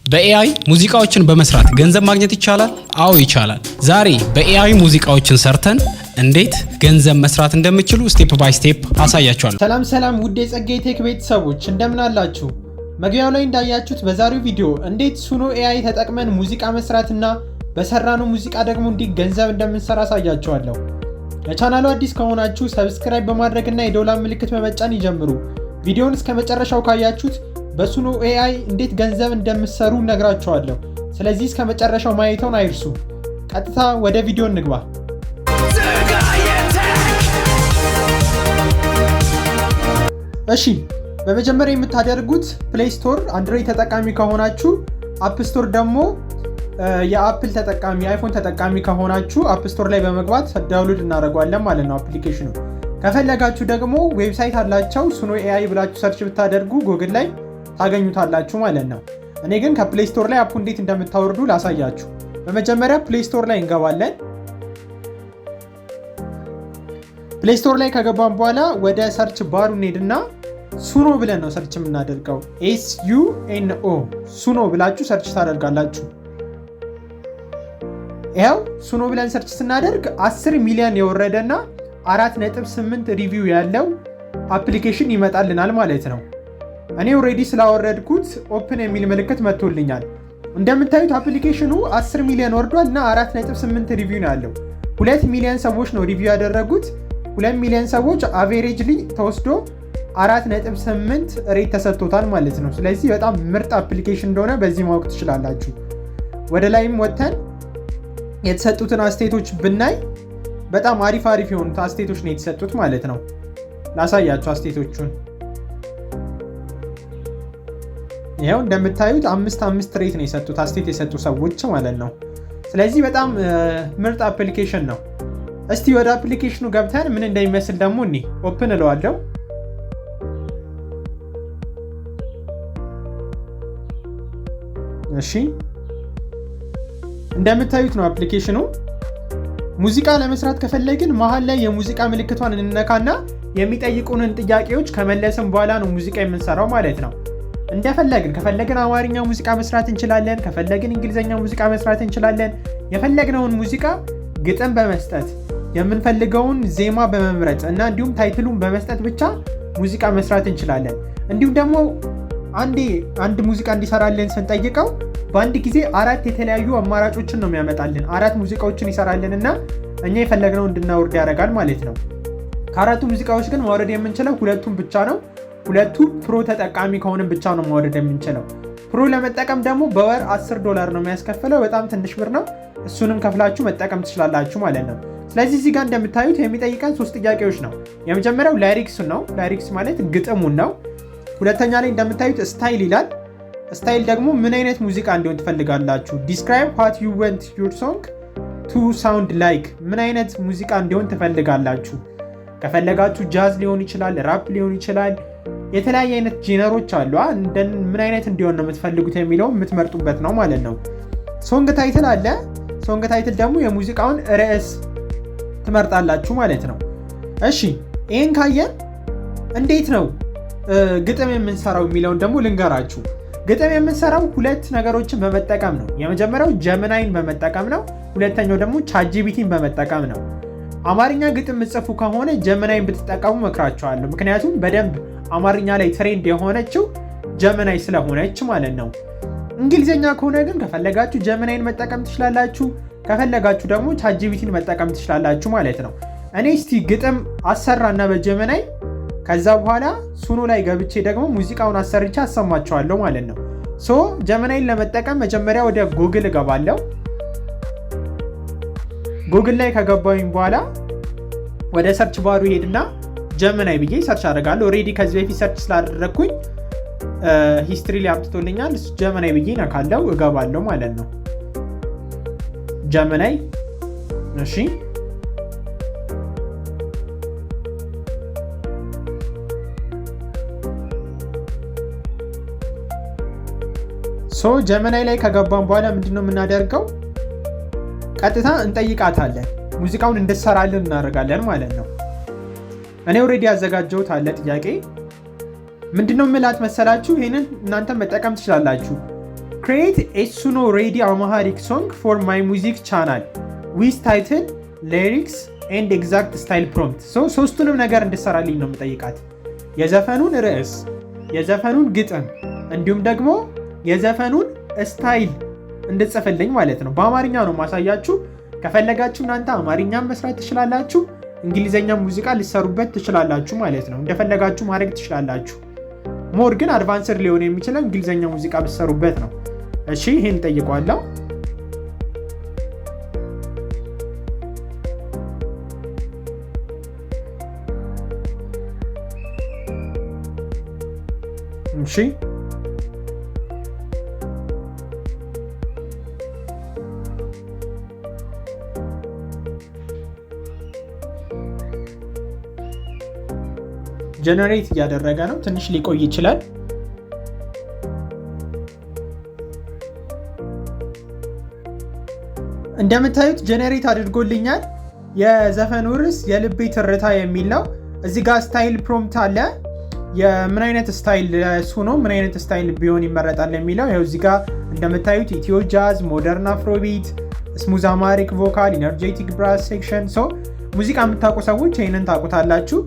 በኤአይ ሙዚቃዎችን በመስራት ገንዘብ ማግኘት ይቻላል? አዎ ይቻላል። ዛሬ በኤአይ ሙዚቃዎችን ሰርተን እንዴት ገንዘብ መስራት እንደምትችሉ ስቴፕ ባይ ስቴፕ አሳያችኋለሁ። ሰላም ውድ የጸጋዬ ቴክ ቤተሰቦች እንደምን አላችሁ? መግቢያው ላይ እንዳያችሁት በዛሬው ቪዲዮ እንዴት ሱኖ ኤአይ ተጠቅመን ሙዚቃ መስራትና በሰራነው ሙዚቃ ደግሞ እንዴት ገንዘብ እንደምንሰራ አሳያችኋለሁ። ለቻናሉ አዲስ ከሆናችሁ ሰብስክራይብ በማድረግና የዶላር ምልክት በመጫን ይጀምሩ። ቪዲዮውን እስከ መጨረሻው ካያችሁት በሱኖ ኤአይ እንዴት ገንዘብ እንደምትሰሩ ነግራችኋለሁ። ስለዚህ እስከ መጨረሻው ማየቱን አይርሱ። ቀጥታ ወደ ቪዲዮ እንግባ። እሺ፣ በመጀመሪያ የምታደርጉት ፕሌይ ስቶር አንድሮይድ ተጠቃሚ ከሆናችሁ፣ አፕ ስቶር ደግሞ የአፕል ተጠቃሚ አይፎን ተጠቃሚ ከሆናችሁ አፕ ስቶር ላይ በመግባት ዳውንሎድ እናደርገዋለን ማለት ነው አፕሊኬሽኑ። ከፈለጋችሁ ደግሞ ዌብሳይት አላቸው ሱኖ ኤአይ ብላችሁ ሰርች ብታደርጉ ጉግል ላይ ታገኙታላችሁ ማለት ነው። እኔ ግን ከፕሌይ ስቶር ላይ አፑ እንዴት እንደምታወርዱ ላሳያችሁ። በመጀመሪያ ፕሌይ ስቶር ላይ እንገባለን። ፕሌይ ስቶር ላይ ከገባን በኋላ ወደ ሰርች ባሩ እንሄድና ሱኖ ብለን ነው ሰርች የምናደርገው። SUNO ሱኖ ብላችሁ ሰርች ታደርጋላችሁ። ይኸው ሱኖ ብለን ሰርች ስናደርግ 10 ሚሊዮን የወረደና 4.8 ሪቪው ያለው አፕሊኬሽን ይመጣልናል ማለት ነው። እኔ ኦልሬዲ ስላወረድኩት ኦፕን የሚል ምልክት መጥቶልኛል። እንደምታዩት አፕሊኬሽኑ 10 ሚሊዮን ወርዷል እና 4.8 ሪቪው ነው ያለው። 2 ሚሊዮን ሰዎች ነው ሪቪው ያደረጉት። 2 ሚሊዮን ሰዎች አቬሬጅሊ ተወስዶ 4.8 ሬት ተሰጥቶታል ማለት ነው። ስለዚህ በጣም ምርጥ አፕሊኬሽን እንደሆነ በዚህ ማወቅ ትችላላችሁ። ወደ ላይም ወጥተን የተሰጡትን አስተያየቶች ብናይ በጣም አሪፍ የሆኑት አስተያየቶች ነው የተሰጡት ማለት ነው። ላሳያችሁ አስተያየቶቹን። ይኸው እንደምታዩት 5 ሬት ነው የሰጡት አስተያየት የሰጡ ሰዎች ማለት ነው። ስለዚህ በጣም ምርጥ አፕሊኬሽን ነው። እስቲ ወደ አፕሊኬሽኑ ገብተን ምን እንደሚመስል ደግሞ እኔ ኦፕን እለዋለሁ። እሺ፣ እንደምታዩት ነው አፕሊኬሽኑ። ሙዚቃ ለመስራት ከፈለግን መሀል ላይ የሙዚቃ ምልክቷን እንነካና የሚጠይቁንን ጥያቄዎች ከመለስን በኋላ ነው ሙዚቃ የምንሰራው ማለት ነው። ከፈለግን አማርኛ ሙዚቃ መስራት እንችላለን፣ ከፈለግን እንግሊዘኛ ሙዚቃ መስራት እንችላለን። የፈለግነውን ሙዚቃ ግጥም በመስጠት የምንፈልገውን ዜማ በመምረጥ እና እንዲሁም ታይትሉን በመስጠት ብቻ ሙዚቃ መስራት እንችላለን። እንዲሁም ደግሞ አንድ ሙዚቃ እንዲሰራልን ስንጠይቀው በአንድ ጊዜ 4 የተለያዩ አማራጮችን ነው የሚያመጣልን። 4 ሙዚቃዎችን ይሰራልን እና እኛ የፈለግነው እንድናወርድ ያደርጋል ማለት ነው። ከ4ቱ ሙዚቃዎች ግን ማውረድ የምንችለው 2ቱን ብቻ ነው። 2ቱ ፕሮ ተጠቃሚ ከሆንን ብቻ ነው ማውረድ የምንችለው። ፕሮ ለመጠቀም ደግሞ በወር $10 ነው የሚያስከፍለው። በጣም ትንሽ ብር ነው። እሱንም ከፍላችሁ መጠቀም ትችላላችሁ ማለት ነው። ስለዚህ እዚህ ጋር እንደምታዩት የሚጠይቀን 3 ጥያቄዎች ነው። የመጀመሪያው ላይሪክስ ነው። ላይሪክስ ማለት ግጥሙን ነው። ሁለተኛ ላይ እንደምታዩት ስታይል ይላል። ስታይል ደግሞ ምን አይነት ሙዚቃ እንዲሆን ትፈልጋላችሁ? ዲስክራይብ what you want your song to sound like ምን አይነት ሙዚቃ እንዲሆን ትፈልጋላችሁ? ከፈለጋችሁ ጃዝ ሊሆን ይችላል፣ ራፕ ሊሆን ይችላል። የተለያየ አይነት ጄነሮች አሉ። ምን አይነት እንዲሆን ነው የምትፈልጉት የሚለው የምትመርጡበት ነው ማለት ነው። ሶንግ ታይትል አለ። ሶንግ ታይትል ደግሞ የሙዚቃውን ርዕስ ትመርጣላችሁ ማለት ነው። እሺ፣ ይህን ካየን እንዴት ነው ግጥም የምንሰራው የሚለውን ደግሞ ልንገራችሁ። ግጥም የምንሰራው 2 ነገሮችን በመጠቀም ነው። የመጀመሪያው ጀመናይን በመጠቀም ነው። ሁለተኛው ደግሞ ቻትጂፒቲን በመጠቀም ነው። አማርኛ ግጥም ምጽፉ ከሆነ ጀመናይን ብትጠቀሙ መክራችኋለሁ። ምክንያቱም በደንብ አማርኛ ላይ ትሬንድ የሆነችው ጀመናይ ስለሆነች ማለት ነው። እንግሊዝኛ ከሆነ ግን ከፈለጋችሁ ጀመናይን መጠቀም ትችላላችሁ፣ ከፈለጋችሁ ደግሞ ቻትጂፒቲን መጠቀም ትችላላችሁ ማለት ነው። እኔ እስቲ ግጥም አሰራና በጀመናይ ከዛ በኋላ ሱኖ ላይ ገብቼ ደግሞ ሙዚቃውን አሰርቼ አሰማቸዋለሁ ማለት ነው። ጀመናይን ለመጠቀም መጀመሪያ ወደ ጉግል እገባለሁ። ጉግል ላይ ከገባሁኝ በኋላ ወደ ሰርች ባሩ ሄድና ጀመናይ ብዬ ሰርች አደርጋለሁ። ኦልሬዲ ከዚህ በፊት ሰርች ስላደረግኩኝ ሂስትሪ ላይ አምጥቶልኛል። ጀመናይ ብዬ ነካለው እገባለሁ ማለት ነው። ጀመናይ። እሺ፣ ጀመናይ ላይ ከገባን በኋላ ምንድነው የምናደርገው? ቀጥታ እንጠይቃታለን። ሙዚቃውን እንድትሰራልን እናደርጋለን ማለት ነው። እኔ ኦልሬዲ ያዘጋጀሁት አለ ጥያቄ። ምንድነው ምላት መሰላችሁ? ይሄንን እናንተ መጠቀም ትችላላችሁ። create a Suno ready Amharic song for my music channel with title, lyrics and exact style prompt. so ሶስቱንም ነገር እንድሰራልኝ ነው የምጠይቃት። የዘፈኑን ርዕስ፣ የዘፈኑን ግጥም እንዲሁም ደግሞ የዘፈኑን ስታይል እንድጽፍልኝ ማለት ነው። በአማርኛ ነው ማሳያችሁ። ከፈለጋችሁ እናንተ አማርኛም መስራት ትችላላችሁ፣ እንግሊዘኛ ሙዚቃ ልትሰሩበት ትችላላችሁ ማለት ነው። እንደፈለጋችሁ ማድረግ ትችላላችሁ። ሞር ግን አድቫንስድ ሊሆን የሚችለው እንግሊዘኛ ሙዚቃ ብትሰሩበት ነው። እሺ ይሄን ጠይቀዋለሁ። እሺ ጀነሬት እያደረገ ነው። ትንሽ ሊቆይ ይችላል። እንደምታዩት ጀነሬት አድርጎልኛል። የዘፈኑ ርዕስ የልቤ ትርታ የሚል ነው። እዚህ ጋር ስታይል ፕሮምፕት አለ። የምን አይነት ስታይል ሱኖ ምን አይነት ስታይል ቢሆን ይመረጣል የሚለው ይኸው እዚህ ጋር እንደምታዩት ኢትዮ ጃዝ፣ ሞደርን አፍሮቢት፣ ስሙዝ አማሪክ ቮካል፣ ኢነርጄቲክ ብራስ ሴክሽን። ሶ ሙዚቃ የምታውቁ ሰዎች ይህንን ታውቁታላችሁ።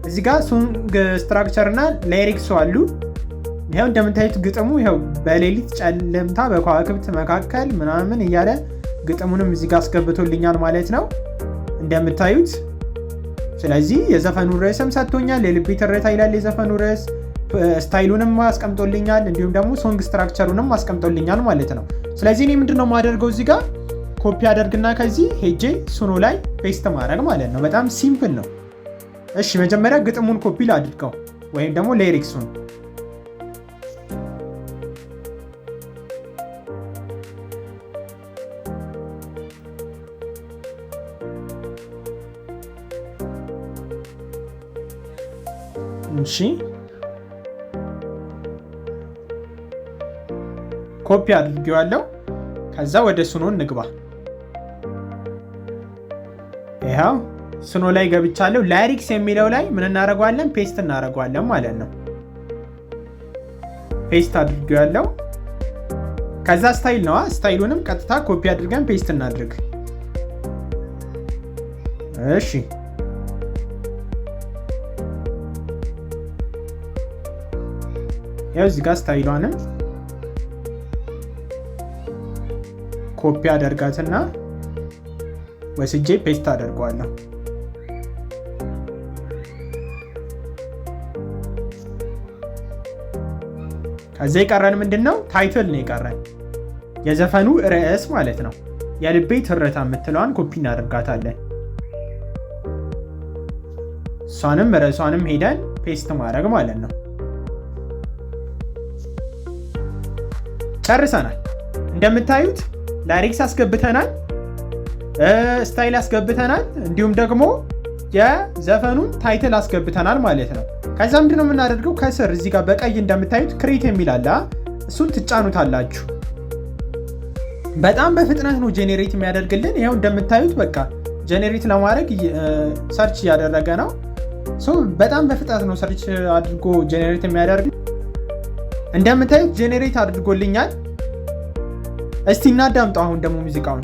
እዚህ ጋር ሶንግ ስትራክቸር እና ላይሪክሱ አሉ። ይኸው እንደምታዩት ግጥሙ ይኸው በሌሊት ጨለምታ በከዋክብት መካከል ምናምን እያለ ግጥሙንም እዚህ ጋር አስገብቶልኛል ማለት ነው እንደምታዩት። ስለዚህ የዘፈኑ ርዕስም ሰጥቶኛል። የልቤ ትርታ ይላል የዘፈኑ ርዕስ። ስታይሉንም አስቀምጦልኛል፣ እንዲሁም ደግሞ ሶንግ ስትራክቸሩንም አስቀምጦልኛል ማለት ነው። ስለዚህ እኔ ምንድነው የማደርገው እዚህ ጋር ኮፒ አደርግና ከዚህ ሄጄ ሱኖ ላይ ፔስት ማድረግ ማለት ነው። በጣም ሲምፕል ነው። እሺ መጀመሪያ ግጥሙን ኮፒ ላድርገው ወይም ደግሞ ሊሪክሱን። እሺ ኮፒ አድርጌዋለሁ። ከዛ ወደ ሱኖ እንግባ። ይሄው ሱኖ ላይ ገብቻለሁ። ላይሪክስ የሚለው ላይ ምን እናደርገዋለን? ፔስት እናደርገዋለን ማለት ነው። ፔስት አድርጌዋለሁ። ከዛ ስታይል ነው። ስታይሉንም ቀጥታ ኮፒ አድርገን ፔስት እናድርግ። እሺ ያው እዚህ ጋር ስታይሏንም ኮፒ አደርጋትና ወስጄ ፔስት አደርገዋለሁ። ከዛ የቀረን ምንድነው? ታይትል ነው የቀረን፣ የዘፈኑ ርዕስ ማለት ነው። የልቤ ትርታ የምትለዋን ኮፒ እናደርጋታለን። እሷንም ርዕሷንም ሄደን ፔስት ማድረግ ማለት ነው። ጨርሰናል። እንደምታዩት ላይሪክስ አስገብተናል፣ ስታይል አስገብተናል፣ እንዲሁም ደግሞ የዘፈኑን ታይትል አስገብተናል ማለት ነው። ከዛ ምንድነው የምናደርገው? ከስር እዚህ ጋር በቀይ እንደምታዩት ክሬት የሚል አለ። እሱን ትጫኑታላችሁ። በጣም በፍጥነት ነው ጄኔሬት የሚያደርግልን። ይኸው እንደምታዩት በቃ ጄኔሬት ለማድረግ ሰርች እያደረገ ነው። በጣም በፍጥነት ነው ሰርች አድርጎ ጄኔሬት የሚያደርግ። እንደምታዩት ጄኔሬት አድርጎልኛል። እስቲ እናዳምጠው አሁን ደግሞ ሙዚቃውን።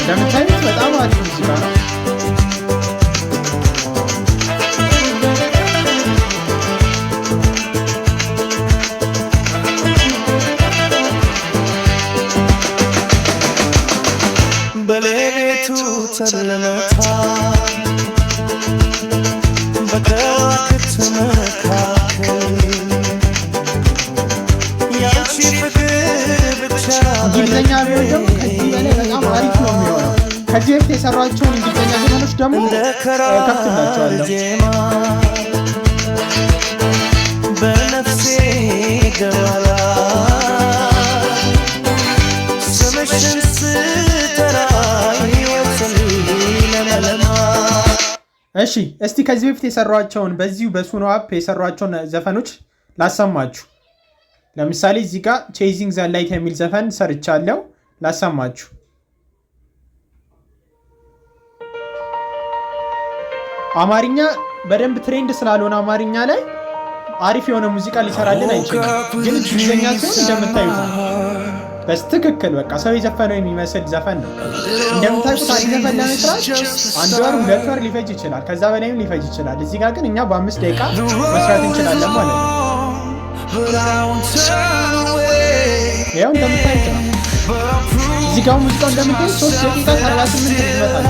እንደምታዩት በጣም አሪፍ ሙዚቃ ነው። ጨለመታ በከዋክብት መካከል ያንቺ ፍቅር ብቻ። እንግሊዝኛ ቢሆን ደግሞ ከዚህ በላይ በጣም አሪፍ ነው የሚሆነው። ከዚህ በፊት የሰሯቸውን እንግሊዝኛ ዜማዎች ደግሞ ከፍትላቸዋለሁ። በነፍሴ ገባላ ስምሽን ስተራ እሺ እስቲ ከዚህ በፊት የሰሯቸውን በዚሁ በሱኖ አፕ የሰሯቸውን ዘፈኖች ላሰማችሁ። ለምሳሌ እዚህ ጋር ቼዚንግ ዘ ላይት የሚል ዘፈን ሰርቻለሁ ላሰማችሁ። አማርኛ በደንብ ትሬንድ ስላልሆነ አማርኛ ላይ አሪፍ የሆነ ሙዚቃ ሊሰራልን አይችልም። ግን እንግሊዝኛ ሲሆን እንደምታዩት ነው በስትክክል በቃ ሰው የዘፈነው የሚመስል ዘፈን ነው። እንደምታዩት አንድ ዘፈን ለመስራት 1 ወር 2 ወር ሊፈጅ ይችላል፣ ከዛ በላይም ሊፈጅ ይችላል። እዚህ ጋር ግን እኛ በ5 ደቂቃ መስራት እንችላለን ማለት ነው። ያው እንደምታዩት ነው እዚህ ጋር ሙዚቃው እንደምታዩት 3 ደቂቃ 48 ይመታል።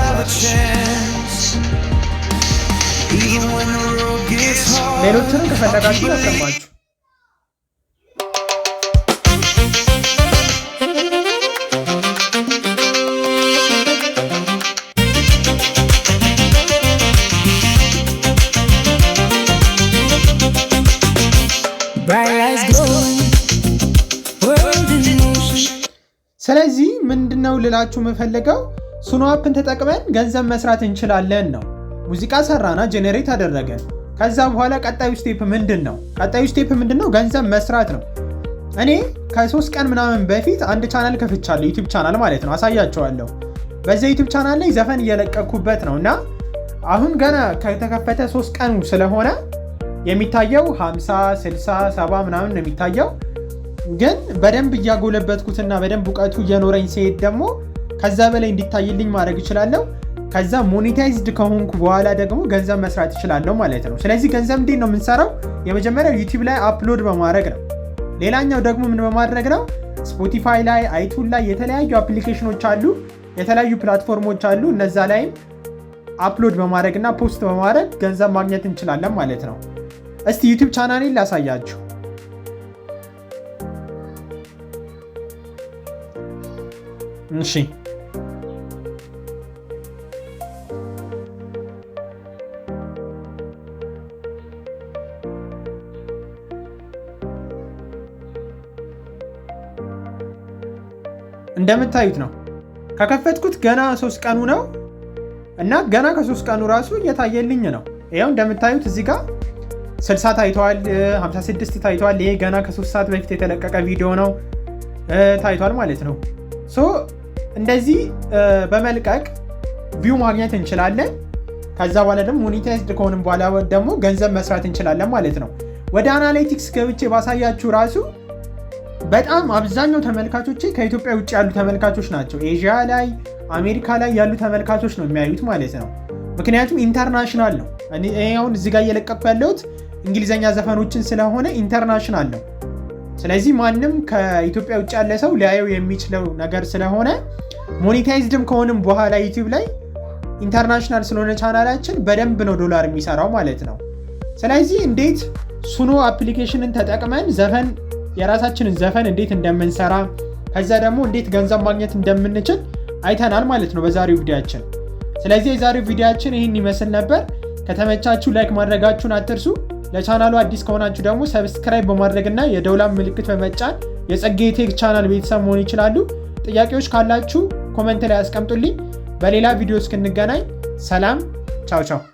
ሌሎችንም ከፈለጋችሁ ያሰማችሁ። ስለዚህ ምንድነው ልላችሁ የምፈልገው ሱኖ አፕን ተጠቅመን ገንዘብ መስራት እንችላለን ነው። ሙዚቃ ሰራና ጄኔሬት አደረገን። ከዛ በኋላ ቀጣዩ ስቴፕ ምንድነው? ቀጣዩ ስቴፕ ምንድነው? ገንዘብ መስራት ነው። እኔ ከ3 ቀን ምናምን በፊት አንድ ቻናል ከፍቻለሁ፣ ዩቲዩብ ቻናል ማለት ነው። አሳያቸዋለሁ። በዛ ዩቲዩብ ቻናል ላይ ዘፈን እየለቀኩበት ነው እና አሁን ገና ከተከፈተ 3 ቀኑ ስለሆነ የሚታየው 50 60 70 ምናምን ነው የሚታየው። ግን በደንብ እያጎለበትኩትና በደንብ እውቀቱ እየኖረኝ ሲሄድ ደግሞ ከዛ በላይ እንዲታይልኝ ማድረግ እችላለሁ። ከዛ ሞኔታይዝድ ከሆንኩ በኋላ ደግሞ ገንዘብ መስራት እችላለሁ ማለት ነው። ስለዚህ ገንዘብ እንዴት ነው የምንሰራው? የመጀመሪያው ዩቲዩብ ላይ አፕሎድ በማድረግ ነው። ሌላኛው ደግሞ ምን በማድረግ ነው? ስፖቲፋይ ላይ፣ አይቱን ላይ የተለያዩ አፕሊኬሽኖች አሉ፣ የተለያዩ ፕላትፎርሞች አሉ። እነዛ ላይም አፕሎድ በማድረግ እና ፖስት በማድረግ ገንዘብ ማግኘት እንችላለን ማለት ነው። እስቲ ዩቲዩብ ቻናሌን ላሳያችሁ። እሺ እንደምታዩት ነው ከከፈትኩት ገና 3 ቀኑ ነው እና ገና ከ3 ቀኑ ራሱ እየታየልኝ ነው። ይሄው እንደምታዩት እዚህ ጋር 60 ታይቷል፣ 56 ታይቷል። ይሄ ገና ከ3 ሰዓት በፊት የተለቀቀ ቪዲዮ ነው ታይቷል ማለት ነው። ሶ እንደዚህ በመልቀቅ ቪው ማግኘት እንችላለን። ከዛ በኋላ ደግሞ ሞኔታይዝድ ከሆንም በኋላ ደግሞ ገንዘብ መስራት እንችላለን ማለት ነው። ወደ አናሊቲክስ ገብቼ ባሳያችሁ ራሱ በጣም አብዛኛው ተመልካቾቼ ከኢትዮጵያ ውጭ ያሉ ተመልካቾች ናቸው። ኤዥያ ላይ፣ አሜሪካ ላይ ያሉ ተመልካቾች ነው የሚያዩት ማለት ነው። ምክንያቱም ኢንተርናሽናል ነው። እኔ አሁን እዚህ ጋር እየለቀቅኩ ያለሁት እንግሊዘኛ ዘፈኖችን ስለሆነ ኢንተርናሽናል ነው። ስለዚህ ማንም ከኢትዮጵያ ውጭ ያለ ሰው ሊያየው የሚችለው ነገር ስለሆነ ሞኔታይዝድም ከሆንም በኋላ ዩቲዩብ ላይ ኢንተርናሽናል ስለሆነ ቻናላችን በደንብ ነው ዶላር የሚሰራው ማለት ነው። ስለዚህ እንዴት ሱኖ አፕሊኬሽንን ተጠቅመን የራሳችንን ዘፈን እንዴት እንደምንሰራ ከዛ ደግሞ እንዴት ገንዘብ ማግኘት እንደምንችል አይተናል ማለት ነው በዛሬው ቪዲዮአችን። ስለዚህ የዛሬው ቪዲዮአችን ይህን ይመስል ነበር። ከተመቻችሁ ላይክ ማድረጋችሁን አትርሱ። ለቻናሉ አዲስ ከሆናችሁ ደግሞ ሰብስክራይብ በማድረግና የደውላን ምልክት በመጫን የጸጌ ቴክ ቻናል ቤተሰብ መሆን ይችላሉ። ጥያቄዎች ካላችሁ ኮሜንት ላይ አስቀምጡልኝ። በሌላ ቪዲዮ እስክንገናኝ ሰላም፣ ቻው ቻው።